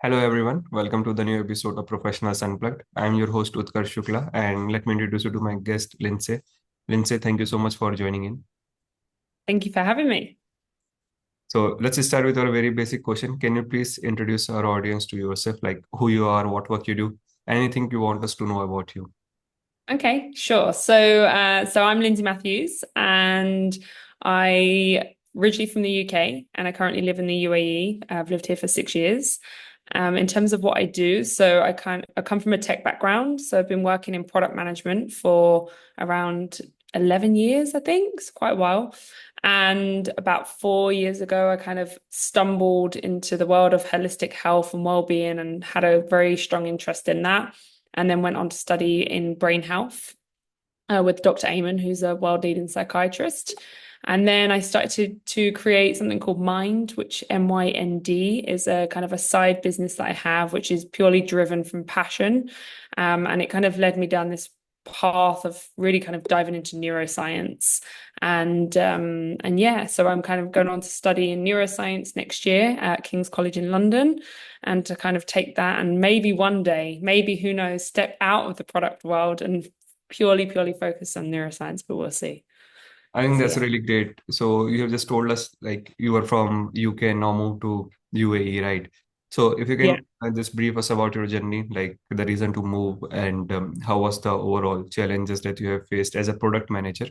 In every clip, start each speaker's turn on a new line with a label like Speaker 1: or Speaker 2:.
Speaker 1: Hello everyone, welcome to the new episode of Professionals Unplugged. I am your host Utkarsh Shukla and let me introduce you to my guest Lindsay. Lindsay, thank you so much for joining in.
Speaker 2: Thank you for having me.
Speaker 1: So let's start with our very basic question. Can you please introduce our audience to yourself, like who you are, what work you do, anything you want us to know about you?
Speaker 2: Okay, sure. So I'm Lindsay Matthews, and I originally from the UK, and I currently live in the UAE. I've lived here for 6 years. In terms of what I do, I come from a tech background, so I've been working in product management for around 11 years, I think. It's quite a while. And about 4 years ago, I kind of stumbled into the world of holistic health and well-being and had a very strong interest in that. And then went on to study in brain health with Dr. Amen, who's a world-leading psychiatrist. And then I started to create something called Mind, which MYND is a kind of a side business that I have, which is purely driven from passion. And it kind of led me down this path of really kind of diving into neuroscience. And yeah, so I'm kind of going on to study in neuroscience next year at King's College in London, and to kind of take that and maybe one day, maybe who knows, step out of the product world and purely focus on neuroscience, but we'll see.
Speaker 1: I think
Speaker 2: So
Speaker 1: that's
Speaker 2: yeah.
Speaker 1: really great. So you have just told us like you are from UK and now moved to UAE, right? So if you
Speaker 2: Yeah.
Speaker 1: can just brief us about your journey, like the reason to move and how was the overall challenges that you have faced as a product manager,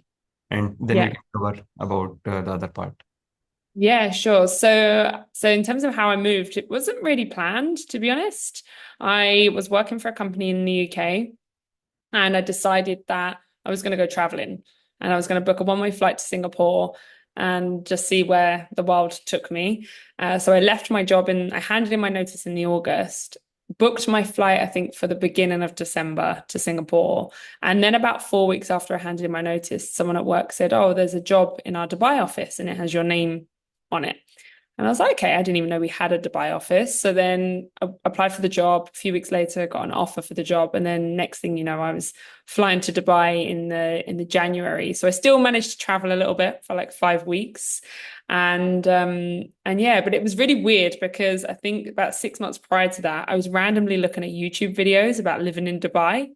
Speaker 1: and then we
Speaker 2: Yeah.
Speaker 1: can cover about the other part.
Speaker 2: Yeah, sure. So in terms of how I moved, it wasn't really planned, to be honest. I was working for a company in the UK, and I decided that I was going to go traveling, and I was going to book a one-way flight to Singapore and just see where the world took me. So I left my job and I handed in my notice in the August, booked my flight, I think, for the beginning of December to Singapore. And then about 4 weeks after I handed in my notice, someone at work said, "Oh, there's a job in our Dubai office and it has your name on it." And I was like, okay, I didn't even know we had a Dubai office. So then I applied for the job. A few weeks later, got an offer for the job. And then next thing you know, I was flying to Dubai in the January. So I still managed to travel a little bit for like 5 weeks. And yeah, but it was really weird because I think about 6 months prior to that, I was randomly looking at YouTube videos about living in Dubai.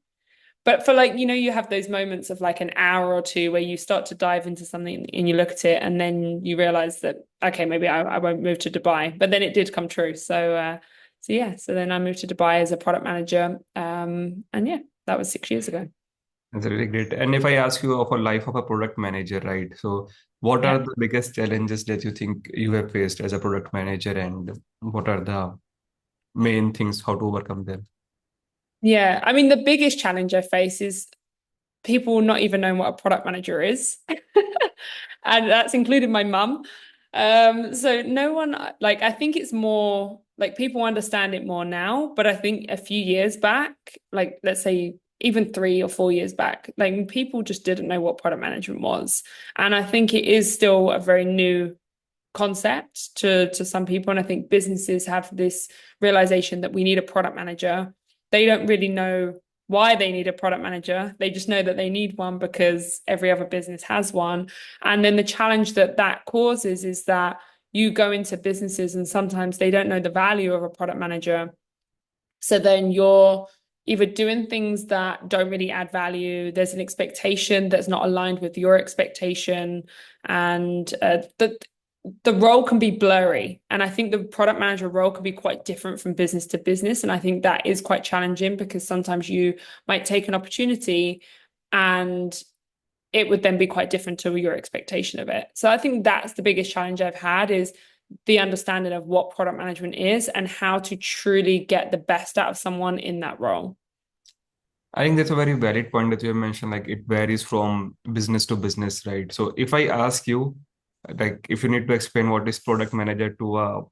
Speaker 2: But for like, you have those moments of like an hour or two where you start to dive into something and you look at it and then you realize that, okay, maybe I won't move to Dubai. But then it did come true. So yeah, so then I moved to Dubai as a product manager. And yeah, that was 6 years ago.
Speaker 1: That's really great. And if I ask you of a life of a product manager, right? So what are
Speaker 2: Yeah.
Speaker 1: the biggest challenges that you think you have faced as a product manager, and what are the main things how to overcome them?
Speaker 2: Yeah. I mean, the biggest challenge I face is people not even knowing what a product manager is. And that's included my mum. So no one like I think it's more like people understand it more now, but I think a few years back, like let's say even 3 or 4 years back, like people just didn't know what product management was. And I think it is still a very new concept to some people. And I think businesses have this realization that we need a product manager. They don't really know why they need a product manager. They just know that they need one because every other business has one. And then the challenge that that causes is that you go into businesses and sometimes they don't know the value of a product manager. So then you're either doing things that don't really add value. There's an expectation that's not aligned with your expectation, and the role can be blurry. And I think the product manager role can be quite different from business to business. And I think that is quite challenging because sometimes you might take an opportunity and it would then be quite different to your expectation of it. So I think that's the biggest challenge I've had is the understanding of what product management is and how to truly get the best out of someone in that role.
Speaker 1: I think that's a very valid point that you have mentioned. Like it varies from business to business, right? So if I ask you, like if you need to explain what is product manager to a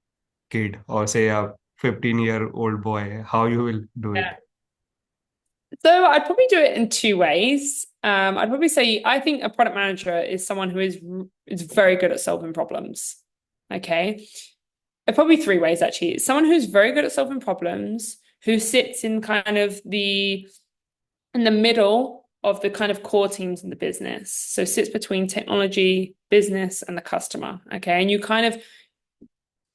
Speaker 1: kid or say a 15-year-old boy, how you will do it?
Speaker 2: Yeah. So I'd probably do it in two ways. I'd probably say I think a product manager is someone who is very good at solving problems. Okay. Probably three ways actually. It's someone who's very good at solving problems, who sits in kind of in the middle of the kind of core teams in the business. So sits between technology, business, and the customer. Okay. And you kind of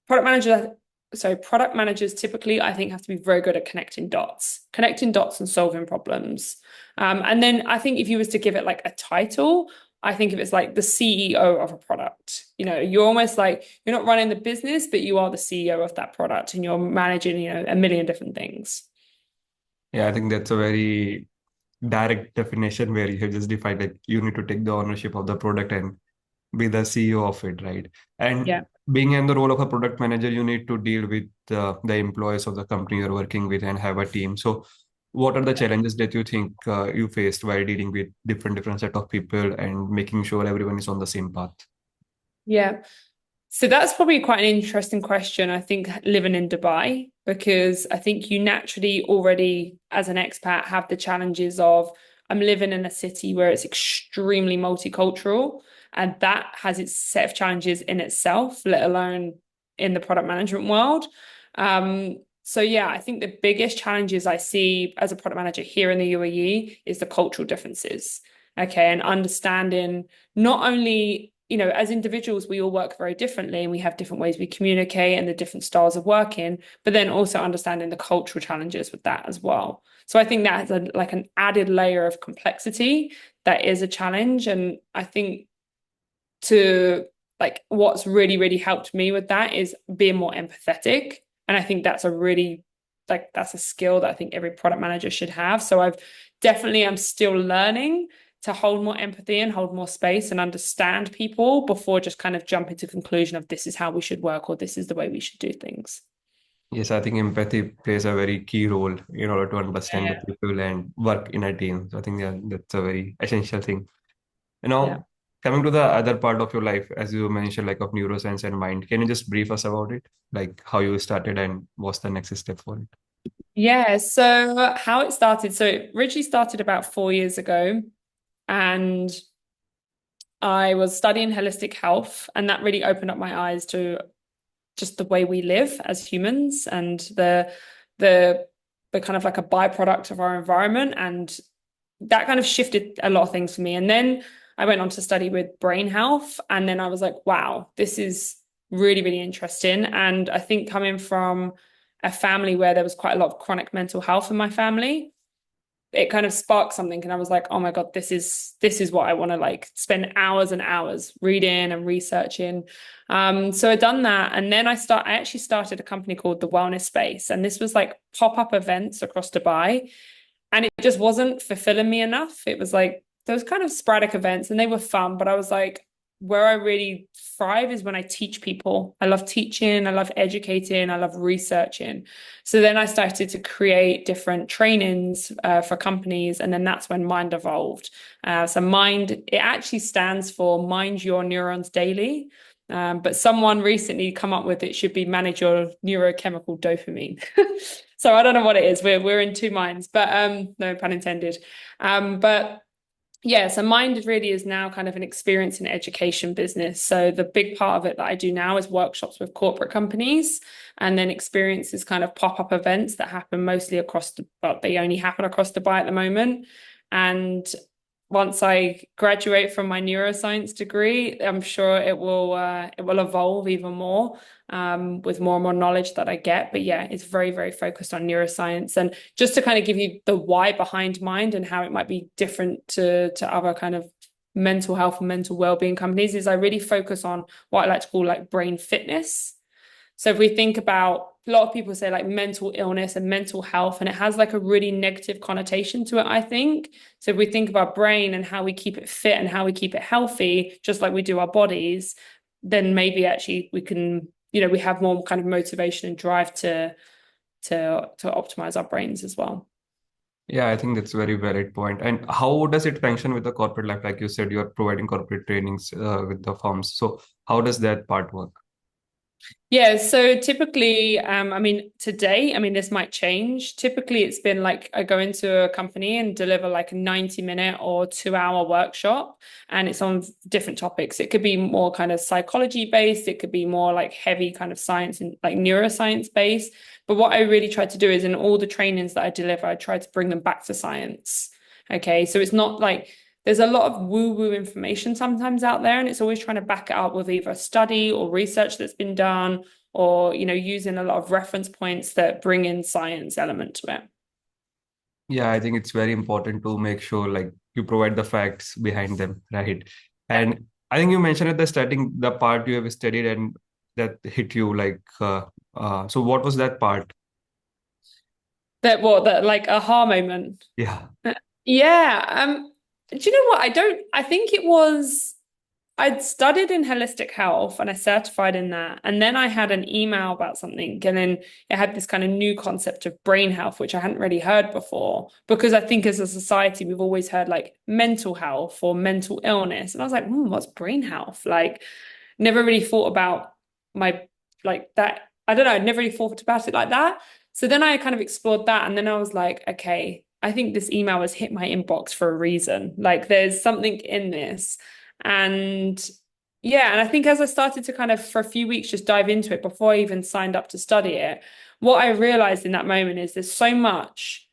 Speaker 2: product manager so product managers typically, I think, have to be very good at connecting dots and solving problems. And then I think if you was to give it like a title, I think if it's like the CEO of a product, you're almost like you're not running the business, but you are the CEO of that product and you're managing, a million different things.
Speaker 1: Yeah, I think that's a very direct definition where you have just defined that you need to take the ownership of the product and be the CEO of it, right?
Speaker 2: Yeah.
Speaker 1: And being in the role of a product manager, you need to deal with the employees of the company you're working with and have a team. So, what are the challenges that you think you faced while dealing with different set of people and making sure everyone is on the same path?
Speaker 2: Yeah. So that's probably quite an interesting question, I think, living in Dubai, because I think you naturally already, as an expat, have the challenges of I'm living in a city where it's extremely multicultural, and that has its set of challenges in itself, let alone in the product management world. So yeah, I think the biggest challenges I see as a product manager here in the UAE is the cultural differences. Okay, and understanding not only as individuals, we all work very differently and we have different ways we communicate and the different styles of working, but then also understanding the cultural challenges with that as well. So I think that's like an added layer of complexity that is a challenge. And I think to like what's really, really helped me with that is being more empathetic. And I think that's a really that's a skill that I think every product manager should have. So I'm still learning to hold more empathy and hold more space and understand people before just kind of jumping to conclusion of this is how we should work or this is the way we should do things.
Speaker 1: Yes, I think empathy plays a very key role in order to understand the
Speaker 2: Yeah.
Speaker 1: people and work in a team. So I think yeah, that's a very essential thing.
Speaker 2: Yeah.
Speaker 1: Coming to the other part of your life, as you mentioned, like of neuroscience and mind, can you just brief us about it? Like how you started and what's the next step for it?
Speaker 2: Yeah. So how it started. So it originally started about 4 years ago. And I was studying holistic health, and that really opened up my eyes to just the way we live as humans and the the kind of like a byproduct of our environment. And that kind of shifted a lot of things for me. And then I went on to study with brain health. And then I was like, wow, this is really, really interesting. And I think coming from a family where there was quite a lot of chronic mental health in my family, it kind of sparked something and I was like, oh my God, this is what I want to like spend hours and hours reading and researching. So I done that. And then I actually started a company called The Wellness Space. And this was like pop-up events across Dubai. And it just wasn't fulfilling me enough. It was like those kind of sporadic events and they were fun, but I was like, where I really thrive is when I teach people. I love teaching, I love educating, I love researching. So then I started to create different trainings for companies, and then that's when Mind evolved. So Mind, it actually stands for Mind Your Neurons Daily. But someone recently come up with it should be manage your neurochemical dopamine. So I don't know what it is. We're in two minds, but no pun intended. But yeah, so Mind really is now kind of an experience in education business. So the big part of it that I do now is workshops with corporate companies and then experiences kind of pop-up events that happen mostly well, they only happen across Dubai at the moment. And once I graduate from my neuroscience degree, I'm sure it will evolve even more with more and more knowledge that I get. But yeah, it's very, very focused on neuroscience. And just to kind of give you the why behind Mind and how it might be different to other kind of mental health and mental well-being companies is I really focus on what I like to call like brain fitness. So if we think about a lot of people say like mental illness and mental health, and it has like a really negative connotation to it, I think. So if we think about brain and how we keep it fit and how we keep it healthy, just like we do our bodies, then maybe actually we can, we have more kind of motivation and drive to optimize our brains as well.
Speaker 1: Yeah, I think that's a very valid point. And how does it function with the corporate life? Like you said, you're providing corporate trainings with the firms. So how does that part work?
Speaker 2: Yeah, so typically, I mean, today, I mean, this might change. Typically, it's been like I go into a company and deliver like a 90-minute or 2-hour workshop, and it's on different topics. It could be more kind of psychology based, it could be more like heavy kind of science and like neuroscience based. But what I really try to do is in all the trainings that I deliver, I try to bring them back to science. Okay, so it's not like there's a lot of woo-woo information sometimes out there, and it's always trying to back it up with either study or research that's been done or, using a lot of reference points that bring in science element to it.
Speaker 1: Yeah, I think it's very important to make sure like you provide the facts behind them, right?
Speaker 2: Yeah.
Speaker 1: And I think you mentioned at the starting the part you have studied and that hit you like so what was that part?
Speaker 2: That like aha moment.
Speaker 1: Yeah.
Speaker 2: Yeah. Do you know what? I think it was, I'd studied in holistic health and I certified in that. And then I had an email about something, and then it had this kind of new concept of brain health, which I hadn't really heard before. Because I think as a society, we've always heard like mental health or mental illness. And I was like, what's brain health? Like, never really thought about my, like that. I don't know, never really thought about it like that. So then I kind of explored that. And then I was like, okay, I think this email has hit my inbox for a reason. Like, there's something in this. And yeah, and I think as I started to kind of for a few weeks just dive into it before I even signed up to study it, what I realized in that moment is there's so much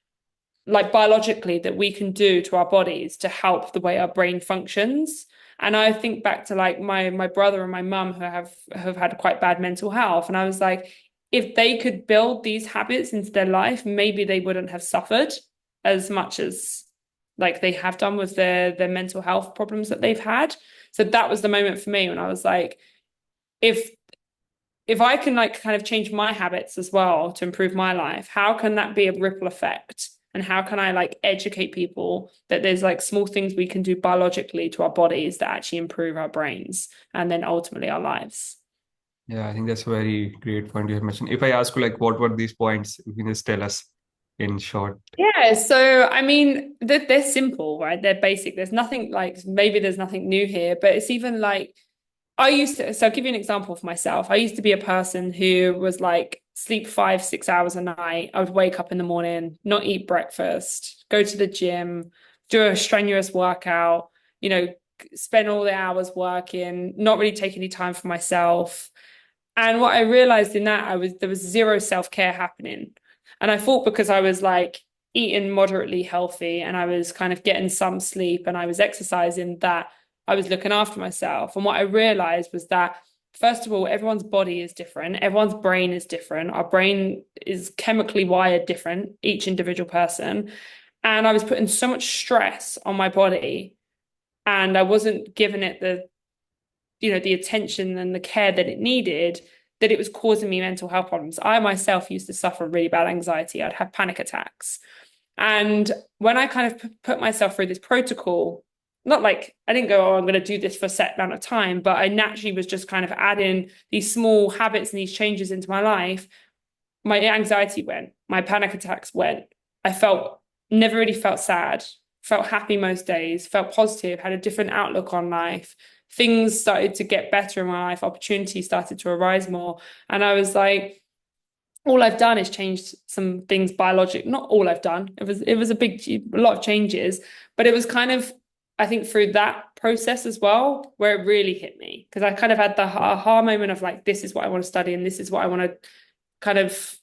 Speaker 2: like biologically that we can do to our bodies to help the way our brain functions. And I think back to like my brother and my mum who have had quite bad mental health. And I was like, if they could build these habits into their life, maybe they wouldn't have suffered as much as like they have done with their mental health problems that they've had. So that was the moment for me when I was like, if if I can like kind of change my habits as well to improve my life, how can that be a ripple effect? And how can I like educate people that there's like small things we can do biologically to our bodies that actually improve our brains and then ultimately our lives?
Speaker 1: Yeah, I think that's a very great point you have mentioned. If I ask you like what were these points, you can just tell us in short.
Speaker 2: Yeah, so I mean, they're simple, right? They're basic. There's nothing like maybe there's nothing new here, but it's even like so I'll give you an example of myself. I used to be a person who was like sleep 5, 6 hours a night. I would wake up in the morning, not eat breakfast, go to the gym, do a strenuous workout, spend all the hours working, not really take any time for myself. And what I realized in that, there was zero self-care happening. And I thought because I was like eating moderately healthy and I was kind of getting some sleep and I was exercising that I was looking after myself. And what I realized was that, first of all, everyone's body is different, everyone's brain is different. Our brain is chemically wired different, each individual person. And I was putting so much stress on my body and I wasn't giving it the attention and the care that it needed, that it was causing me mental health problems. I myself used to suffer really bad anxiety. I'd have panic attacks. And when I kind of put myself through this protocol, not like I didn't go, oh, I'm going to do this for a set amount of time, but I naturally was just kind of adding these small habits and these changes into my life. My anxiety went, my panic attacks went. I never really felt sad, felt happy most days, felt positive, had a different outlook on life. Things started to get better in my life, opportunities started to arise more. And I was like, all I've done is changed some things biologic. Not all I've done. It was a lot of changes, but it was kind of, I think through that process as well, where it really hit me. Because I kind of had the aha moment of like, this is what I want to study and this is what I want to kind of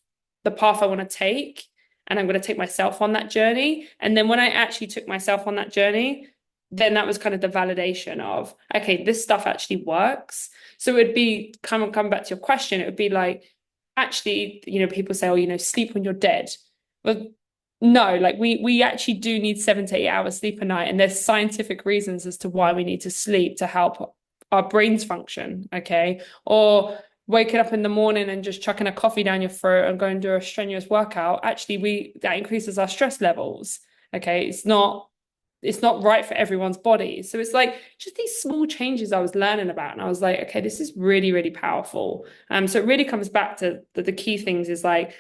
Speaker 2: the path I want to take. And I'm going to take myself on that journey. And then when I actually took myself on that journey, then that was kind of the validation of, okay, this stuff actually works. So it would be come back to your question, it would be like, actually, people say, oh, sleep when you're dead. Well, no, like we actually do need 7 to 8 hours sleep a night. And there's scientific reasons as to why we need to sleep to help our brains function. Okay. Or waking up in the morning and just chucking a coffee down your throat and going to do a strenuous workout, actually that increases our stress levels. Okay. It's not right for everyone's body. So it's like just these small changes I was learning about. And I was like, okay, this is really, really powerful. So it really comes back to the key things is like,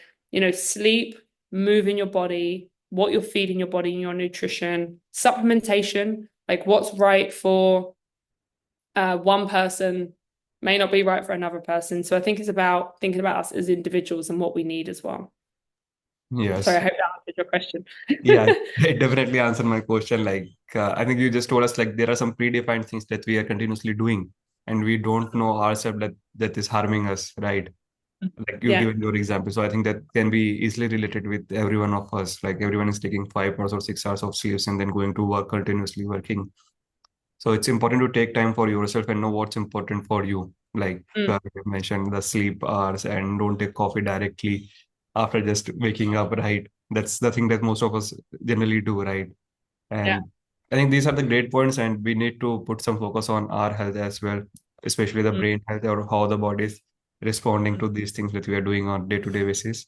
Speaker 2: sleep, move in your body, what you're feeding your body and your nutrition, supplementation, like what's right for one person may not be right for another person. So I think it's about thinking about us as individuals and what we need as well. Sorry, I
Speaker 1: Yes.
Speaker 2: hope that answered your question.
Speaker 1: Yeah, it definitely answered my question. Like, I think you just told us like there are some predefined things that we are continuously doing, and we don't know ourselves that is harming us, right? Like you
Speaker 2: Yeah.
Speaker 1: given your example. So I think that can be easily related with every one of us. Like everyone is taking 5 hours or 6 hours of sleeps and then going to work continuously working. So it's important to take time for yourself and know what's important for you. like
Speaker 2: Mm.
Speaker 1: you mentioned the sleep hours and don't take coffee directly after just waking up, right? That's the thing that most of us generally do, right?
Speaker 2: Yeah.
Speaker 1: And I think these are the great points, and we need to put some focus on our health as well, especially the
Speaker 2: Mm.
Speaker 1: brain health or how the body is responding to these things that we are doing on day-to-day basis.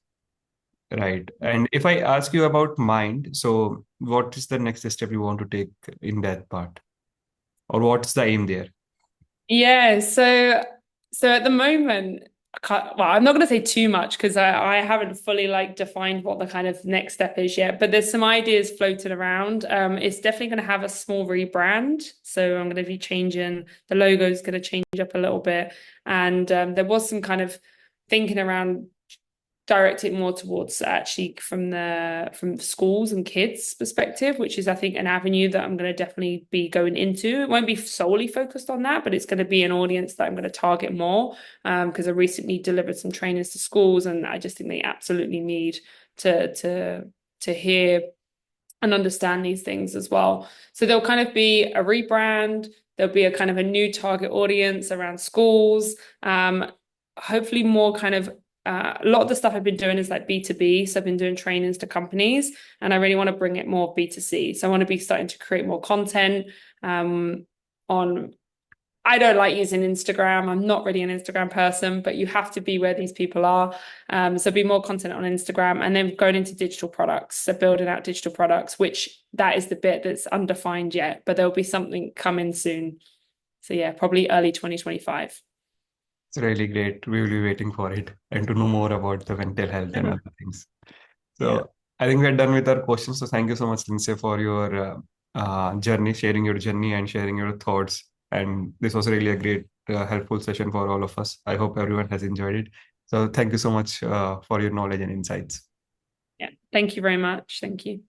Speaker 1: Right. And if I ask you about mind, so what is the next step you want to take in that part? Or what's the aim there?
Speaker 2: Yeah, so at the moment, well, I'm not going to say too much because I haven't fully like defined what the kind of next step is yet, but there's some ideas floating around. It's definitely going to have a small rebrand. So I'm going to be changing the logo is going to change up a little bit. And there was some kind of thinking around direct it more towards actually from schools and kids perspective, which is I think an avenue that I'm going to definitely be going into. It won't be solely focused on that, but it's going to be an audience that I'm going to target more, because I recently delivered some trainings to schools and I just think they absolutely need to hear and understand these things as well. So there'll kind of be a rebrand. There'll be a kind of a new target audience around schools. Hopefully more kind of a lot of the stuff I've been doing is like B2B. So I've been doing trainings to companies and I really want to bring it more B2C. So I want to be starting to create more content on I don't like using Instagram. I'm not really an Instagram person, but you have to be where these people are. So be more content on Instagram and then going into digital products. So building out digital products, which that is the bit that's undefined yet, but there'll be something coming soon. So yeah, probably early 2025.
Speaker 1: It's really great. We will be waiting for it and to know more about the mental health and other things.
Speaker 2: Yeah.
Speaker 1: So I think we're done with our questions. So thank you so much, Lindsay, for your journey, sharing your journey and sharing your thoughts. And this was really a great, helpful session for all of us. I hope everyone has enjoyed it. So thank you so much for your knowledge and insights.
Speaker 2: Yeah. Thank you very much. Thank you.